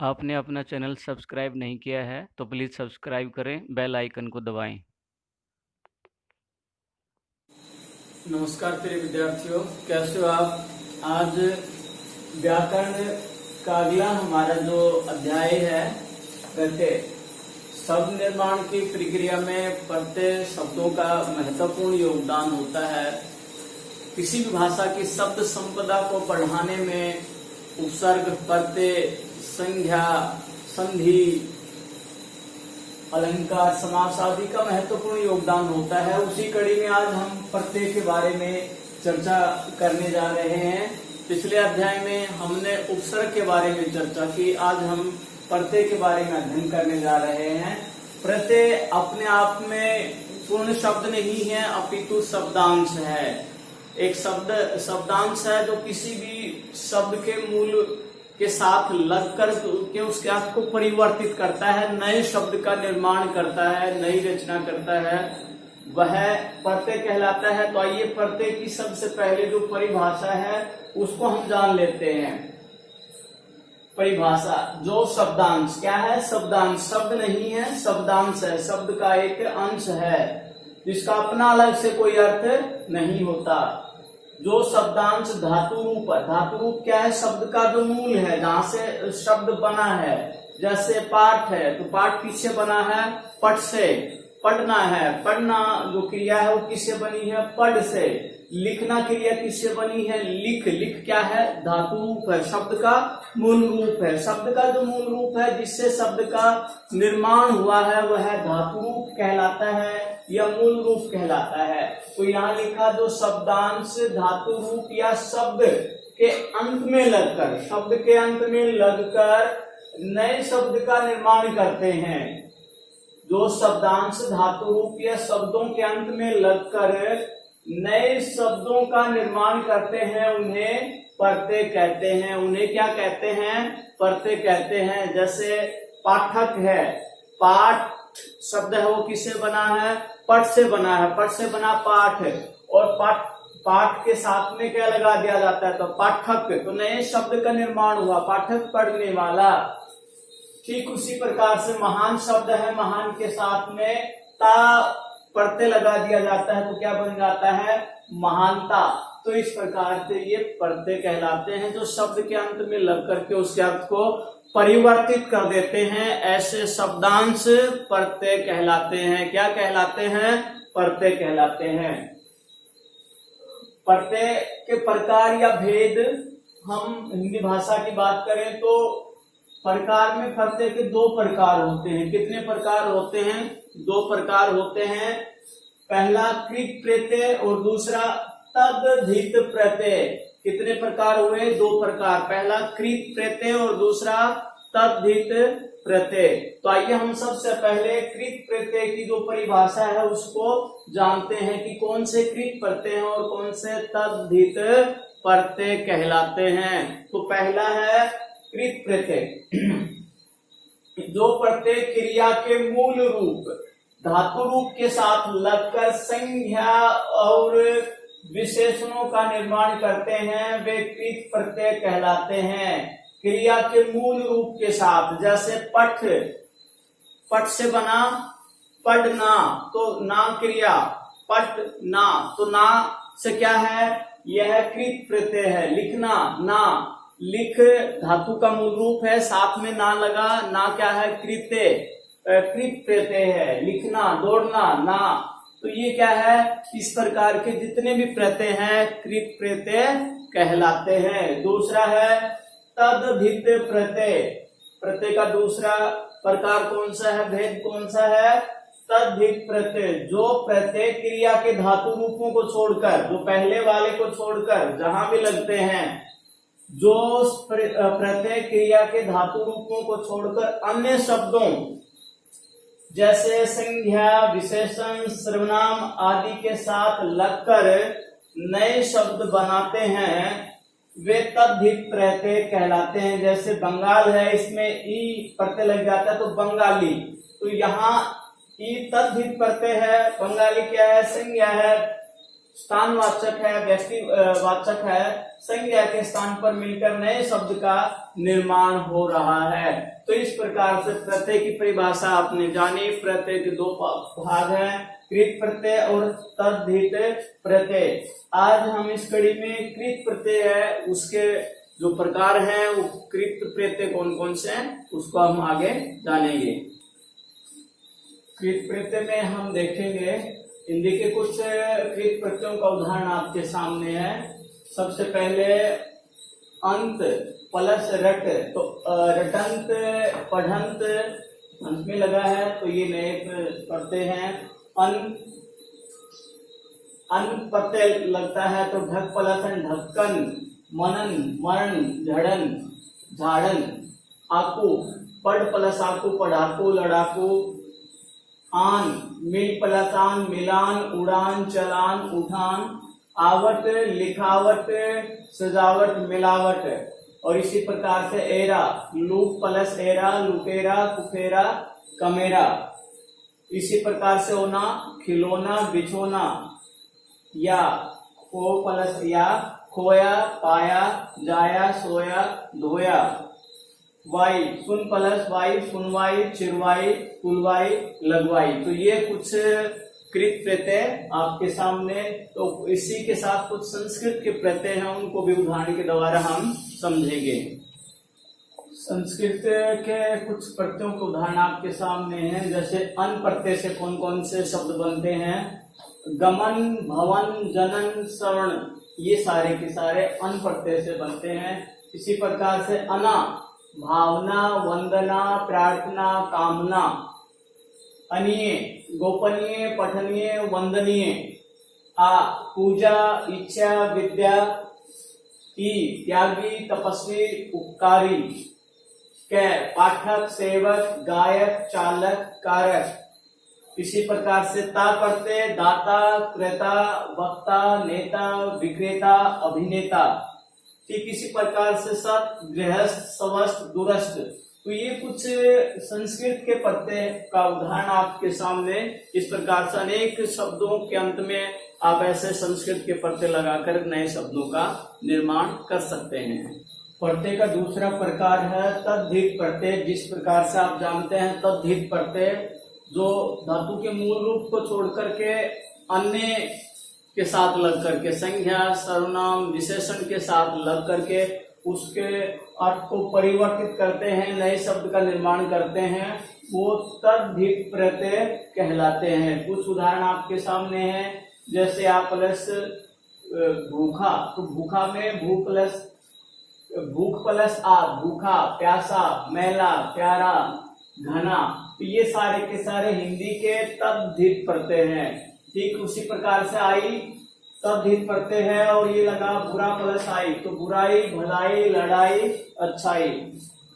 आपने अपना channel subscribe नहीं किया है तो प्लीज़ सब्सक्राइब करें, बेल आइकन को दबाएं। नमस्कार प्रिय विद्यार्थियों, कैसे हो आप। आज व्याकरण का अगला हमारा जो अध्याय है प्रत्यय शब्द निर्माण की प्रक्रिया में प्रत्यय शब्दों का महत्वपूर्ण योगदान होता है। किसी भी भाषा की शब्द संपदा को बढ़ाने में उपसर्ग, प्रत्यय, संज्ञा, संधि, अलंकार, समास आदि का महत्वपूर्ण योगदान होता है। उसी कड़ी में आज हम प्रत्यय के बारे में चर्चा करने जा रहे हैं। पिछले अध्याय में हमने उपसर्ग के बारे में चर्चा की, आज हम प्रत्यय के बारे में अध्ययन करने जा रहे हैं। प्रत्यय अपने आप में पूर्ण शब्द नहीं है, अपितु शब्दांश है। एक शब्दांश है जो किसी भी शब्द के मूल के साथ लगकर के उसके अर्थ को परिवर्तित करता है, नए शब्द का निर्माण करता है, नई रचना करता है, वह प्रत्यय कहलाता है। तो आइए प्रत्यय की सबसे पहले जो परिभाषा है उसको हम जान लेते हैं। परिभाषा, जो शब्दांश क्या है? शब्दांश शब्द नहीं है, शब्दांश है, शब्द का एक अंश है जिसका अपना अलग से कोई अर्थ नहीं होता। जो शब्दांश धातु रूप है, धातु रूप क्या है? शब्द का जो मूल है, जहां से शब्द बना है। जैसे पाठ है तो पाठ किससे बना है? पठ से। पढ़ना है, पढ़ना जो क्रिया है वो किससे बनी है? पढ़ से। लिखना क्रिया किससे बनी है? लिख। लिख क्या है? धातु रूप है, शब्द का मूल रूप है। शब्द का जो मूल रूप है जिससे शब्द का निर्माण हुआ है वह धातु रूप कहलाता है या मूल रूप कहलाता है। तो यहाँ लिखा, जो शब्दांश धातु रूप या शब्द के अंत में लगकर, शब्द के अंत में लगकर नए शब्द का निर्माण करते हैं। जो शब्दांश धातु रूप या शब्दों के अंत में लगकर नए शब्दों का निर्माण करते हैं उन्हें प्रत्यय कहते हैं। उन्हें क्या कहते हैं? प्रत्यय कहते हैं। जैसे पाठक है, पाठ शब्द है वो किससे बना है? पठ से बना है, पठ से बना पाठ है। और पाठ के साथ में क्या लगा दिया जाता है? तो पाठक। तो नए शब्द का निर्माण हुआ, पाठक पढ़ने वाला। ठीक उसी प्रकार से महान शब्द है, महान के साथ में ता प्रत्यय लगा दिया जाता है तो क्या बन जाता है? महानता। तो इस प्रकार से ये प्रत्यय कहलाते हैं, जो शब्द के अंत में लग करके उसके अर्थ को परिवर्तित कर देते हैं। ऐसे शब्दांश प्रत्यय कहलाते हैं। क्या कहलाते हैं? प्रत्यय कहलाते हैं। प्रत्यय के प्रकार या भेद, हम हिंदी भाषा की बात करें तो प्रकार में प्रत्यय के दो प्रकार होते हैं। कितने प्रकार होते हैं? दो प्रकार होते हैं। पहला कृत प्रत्यय और दूसरा तद्धित प्रत्यय। कितने प्रकार हुए? दो प्रकार। पहला कृत प्रत्यय और दूसरा तद्धित प्रत्यय। तो आइए हम सबसे पहले कृत प्रत्यय की जो परिभाषा है उसको जानते हैं कि कौन से कृत प्रत्यय हैं और कौन से तद्धित प्रत्यय कहलाते हैं। तो पहला है कृत प्रत्यय। जो प्रत्यय क्रिया के मूल रूप धातु रूप के साथ लगकर संज्ञा और विशेषणों का निर्माण करते हैं, वे कृत प्रत्यय कहलाते हैं। क्रिया के मूल रूप के साथ, जैसे पठ, पठ से बना पढ़ना, तो ना क्रिया, पठ ना, तो ना से क्या है? यह कृत प्रत्यय है। लिखना, ना, लिख धातु का मूल रूप है, साथ में ना लगा, ना क्या है? कृत प्रत्यय है। लिखना, दौड़ना, ना, तो ये क्या है? इस प्रकार के जितने भी प्रत्यय हैं कृत प्रत्यय कहलाते हैं। दूसरा है तद्धित प्रत्यय। प्रत्यय का दूसरा प्रकार कौन सा है? भेद कौन सा है? तद्धित प्रत्यय। जो प्रत्यय क्रिया के धातु रूपों को छोड़कर, जो पहले वाले को छोड़कर जहां भी लगते हैं, जो प्रत्यय क्रिया के धातु रूपों को छोड़कर अन्य शब्दों जैसे संज्ञा, विशेषण, सर्वनाम आदि के साथ लगकर नए शब्द बनाते हैं, वे तद्धित प्रत्यय कहलाते हैं। जैसे बंगाल है, इसमें ई प्रत्यय लग जाता है तो बंगाली। तो यहाँ ई तद्धित प्रत्यय है। बंगाली क्या है? संज्ञा है। स्थानवाचक है, व्यक्तिवाचक है, संज्ञा के स्थान पर मिलकर नए शब्द का निर्माण हो रहा है। तो इस प्रकार से प्रत्यय की परिभाषा आपने जानी। प्रत्यय के दो भाग हैं, कृत प्रत्यय और तद्धित प्रत्यय। आज हम इस कड़ी में कृत प्रत्यय है उसके जो प्रकार हैं, वो कृत प्रत्यय कौन कौन से हैं उसको हम आगे जानेंगे। कृत प्रत्यय में हम देखेंगे हिंदी के कुछ कृत प्रत्ययों का उदाहरण आपके सामने है। सबसे पहले अंत प्लस रट, तो रटंत पढ़ंत अंत में लगा है, तो ये नए प्रत्यय हैं। अन प्रत्यय लगता है तो ढक प्लस ढक्कन, मनन मरण, झड़न झाड़न, आकू पढ़ प्लस आकू पढ़ाकू लड़ाकू, आन मिल प्लस आन मिलान, उड़ान चलान उठान, आवट लिखावट सजावट मिलावट। और इसी प्रकार से एरा लूप प्लस एरा लुटेरा कुफेरा कमेरा। इसी प्रकार से होना खिलौना बिछोना, या खो प्लस या खोया पाया जाया सोया धोया, वाई सुन प्लस वाई सुनवाई चिरवाई तुलवाई लगवाई। तो ये कुछ कृत प्रत्यय आपके सामने। तो इसी के साथ कुछ संस्कृत के प्रत्यय हैं, उनको भी उदाहरण के द्वारा हम समझेंगे। संस्कृत के कुछ प्रत्ययों के उदाहरण आपके सामने हैं। जैसे अन प्रत्यय से कौन कौन से शब्द बनते हैं, गमन भवन जनन शरण, ये सारे के सारे अन प्रत्यय से बनते हैं। इसी प्रकार से अना भावना वंदना प्रार्थना कामना, अनीय गोपनीय पठनीय वंदनीय, आ पूजा इच्छा विद्या, ई त्यागी तपस्वी उपकारी, कै पाठक सेवक गायक चालक कारक। इसी प्रकार से ता प्रत्यय दाता क्रेता वक्ता नेता विक्रेता अभिनेता। ठीक इसी प्रकार से सत गृहस्थ स्वस्थ दुरस्त। तो ये कुछ संस्कृत के प्रत्यय का उदाहरण आपके सामने। इस प्रकार से अनेक शब्दों के अंत में आप ऐसे संस्कृत के प्रत्यय लगाकर नए शब्दों का निर्माण कर सकते हैं। प्रत्यय का दूसरा प्रकार है तद्धित प्रत्यय। जिस प्रकार से आप जानते हैं तद्धित प्रत्यय जो धातु के मूल रूप को छोड़कर के अन्य के साथ लग करके, संज्ञा सर्वनाम विशेषण के साथ लग करके उसके अर्थ को परिवर्तित करते हैं, नए शब्द का निर्माण करते हैं, वो तद्धित प्रत्यय कहलाते हैं। कुछ उदाहरण आपके सामने हैं। जैसे आप प्लस भूखा, तो भूखा में भूख प्लस आ भूखा, प्यासा मैला प्यारा घना। तो ये सारे के सारे हिंदी के तद्धित प्रत्यय हैं। ठीक उसी प्रकार से आई तद्धित प्रत्यय है और ये लगा बुरा प्लस आई, तो बुराई भलाई लड़ाई अच्छाई।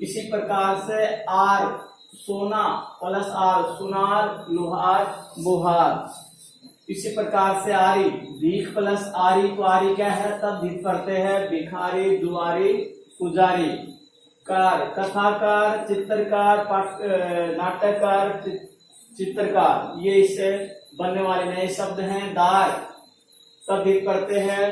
इसी प्रकार से आर सोना प्लस आर सुनार लुहार बुहार। इसी प्रकार से आरी भीख प्लस आरी, तो आरी क्या है तद्धित प्रत्यय है, भिखारी दुआरी पुजारी। कार कथाकार चित्रकार नाटककार चित्रकार, ये इससे बनने वाले नए शब्द हैं। दार तद्धित प्रत्यय है,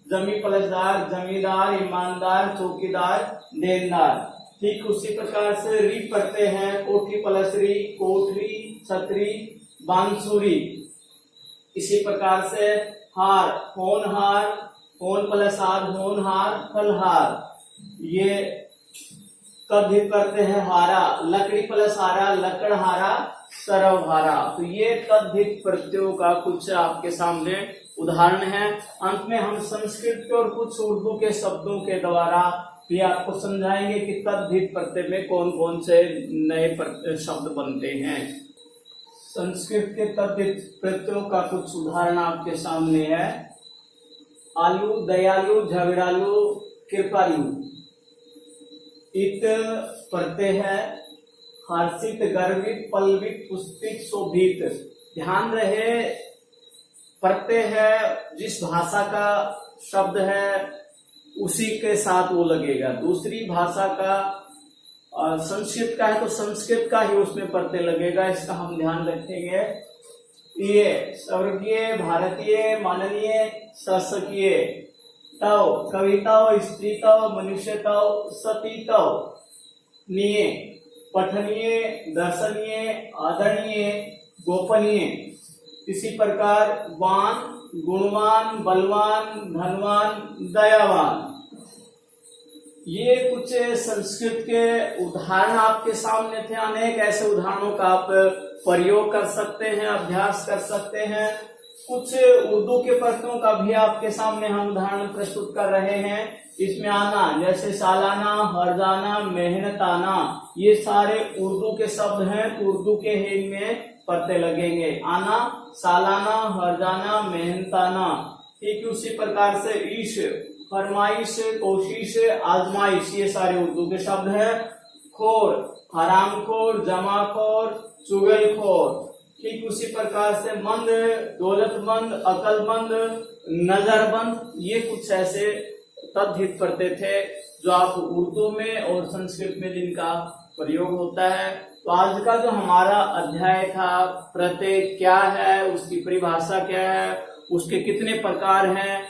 जमी प्लस दार जमींदार ईमानदार चौकीदार देनदार। ठीक उसी प्रकार से री प्रत्यय है, कोठी प्लस री कोठरी छतरी बांसुरी। इसी प्रकार से हार होनहार, होन प्लस हार होनहार फलहार, ये तद्धित प्रत्यय है। हारा लकड़ी प्लस हारा लकड़हारा सरवहारा। तो ये तद्धित प्रत्ययों का कुछ आपके सामने उदाहरण है। अंत में हम संस्कृत के और कुछ उर्दू के शब्दों के द्वारा भी आपको समझाएंगे कि तद्धित प्रत्यय में कौन कौन से नए शब्द बनते हैं। संस्कृत के तद्धित प्रत्ययों का कुछ उदाहरण आपके सामने है। आलू दयालु झगड़ालू कृपालु। इत प्रत्यय है, हर्षित गर्वित पल्लवित पुष्पित शोभित। ध्यान रहे प्रत्यय है जिस भाषा का शब्द है उसी के साथ वो लगेगा। दूसरी भाषा का संस्कृत का है तो संस्कृत का ही उसमें प्रत्यय लगेगा, इसका हम ध्यान रखेंगे। ये स्वर्गीय भारतीय माननीय शासकीय तव कविताओं स्त्रीतव मनुष्यतव सतीतव नीय पठनीय दर्शनीय आदरणीय गोपनीय। इसी प्रकार वान गुणवान बलवान धनवान दयावान। ये कुछ संस्कृत के उदाहरण आपके सामने थे। अनेक ऐसे उदाहरणों का आप प्रयोग कर सकते हैं, अभ्यास कर सकते हैं। कुछ उर्दू के प्रश्नों का भी आपके सामने हम उदाहरण प्रस्तुत कर रहे हैं। इसमें आना जैसे सालाना, हरजाना, मेहनताना, ये सारे उर्दू के शब्द हैं। उर्दू के हेग में पढ़ते लगेंगे। आना, सालाना, हरजाना, मेहनताना। ठीक उसी प्रकार से ईश, फरमाइश, कोशिश, आजमाइश, ये सारे उर्दू के शब्द हैं। खोर, हरामखोर, जमाखोर, चुगलखोर। ठीक उसी प्रकार से मंद, दौलतमंद, अकलमंद, नजरबंद, ये कुछ ऐसे तद्धित करते थे जो आप उर्दू में और संस्कृत में जिनका प्रयोग होता है। तो आज का जो हमारा अध्याय था, प्रत्यय क्या है, उसकी परिभाषा क्या है, उसके कितने प्रकार हैं,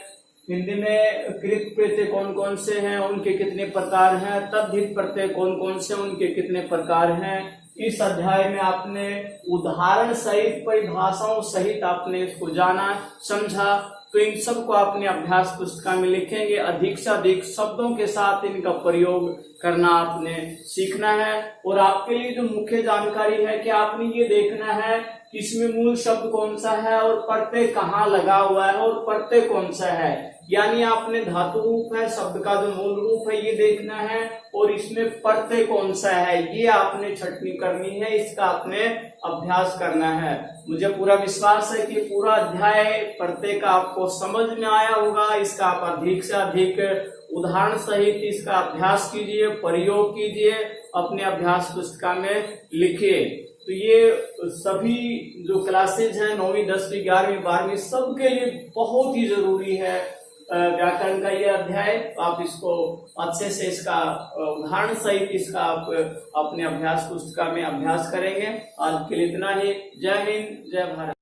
हिंदी में कृत प्रत्यय कौन कौन से हैं, उनके कितने प्रकार हैं, तद्धित प्रत्यय कौन कौन से, उनके कितने प्रकार हैं, इस अध्याय में आपने उदाहरण सहित परिभाषाओं सहित आपने इसको जाना, समझा। तो इन सब को आपने अभ्यास पुस्तिका में लिखेंगे। अधिक से अधिक शब्दों के साथ इनका प्रयोग करना आपने सीखना है। और आपके लिए जो मुख्य जानकारी है कि आपने ये देखना है कि इसमें मूल शब्द कौन सा है और प्रत्यय कहाँ लगा हुआ है और प्रत्यय कौन सा है। यानी आपने धातु रूप है, शब्द का जो मूल रूप है, ये देखना है और इसमें प्रत्यय कौन सा है, ये आपने छटनी करनी है, इसका आपने अभ्यास करना है। मुझे पूरा विश्वास है कि पूरा अध्याय प्रत्यय का आपको समझ में आया होगा। इसका आप अधिक से अधिक उदाहरण सहित इसका अभ्यास कीजिए, प्रयोग कीजिए, अपने अभ्यास पुस्तिका में लिखिए। तो ये सभी जो क्लासेज हैं 9वीं 10वीं 11वीं 12वीं सबके लिए बहुत ही जरूरी है व्याकरण का ये अध्याय। आप इसको अच्छे से इसका उदाहरण सहित इसका आप अपने अभ्यास पुस्तिका में अभ्यास करेंगे। आज के लिए इतना ही। जय हिंद, जय भारत।